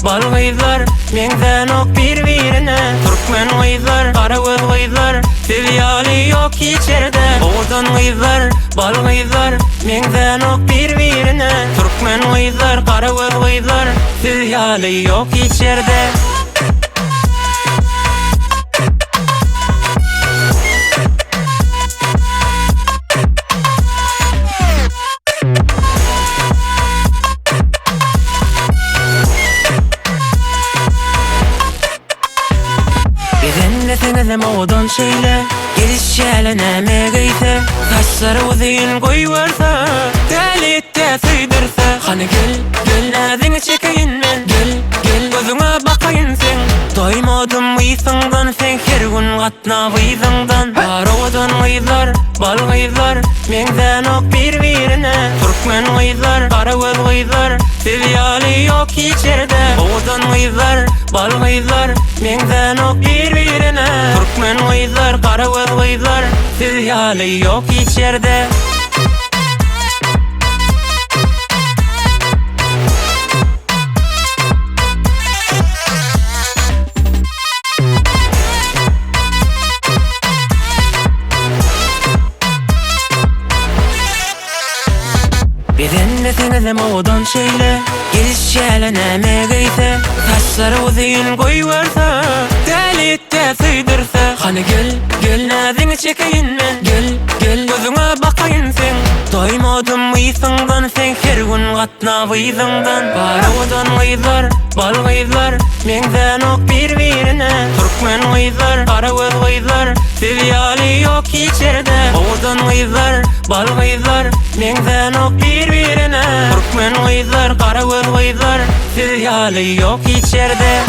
bal gıyzlar, mengden ok bir-birine. Türkmen gıyzlar, kara göz gıyzlar, tivyali yok içerde. Oğuzhan gıyzlar, bal gıyzlar, mengden ok bir-birine. Türkmen gıyzlar, kara göz gıyzlar, tivyali yok içerde. Sengizem oğdan şeyle gelişşele näme giyse taşları uzayın koyuversa tälette süydürse hani gel näzini çekeyin men gel gözüňe bakayın sen doymadım ýysyňdan sen her gün gatna ýysyňdan bar oğdan gıyzlar bal gıyzlar mengden ok bir-birine Türkmen gıyzlar kara göz gıyzlar tivyali yok içerde oğdan gıyzlar bal gıyzlar mengden ok bir-birine Türkmen gıyzlar kara göz gıyzlar tivyali yok içerde. Bizenne sengizem oğdan şeyle gelişşele näme giyse taşları uzayın koyuversa tälette süydürse hani gel näzini çekeyin men gel gözüňe bakayın sen doymadım ýysyňdan sen her gün gatna ýysyňdan bar oğdan gıyzlar bal gıyzlar mengden ok bir-birine Türkmen gıyzlar kara göz gıyzlar tivyali yok içerde oğdan gıyzlar bal gıyzlar mengden ok bir-birine Türkmen gıyzlar kara göz gıyzlar tivyali yok içerde.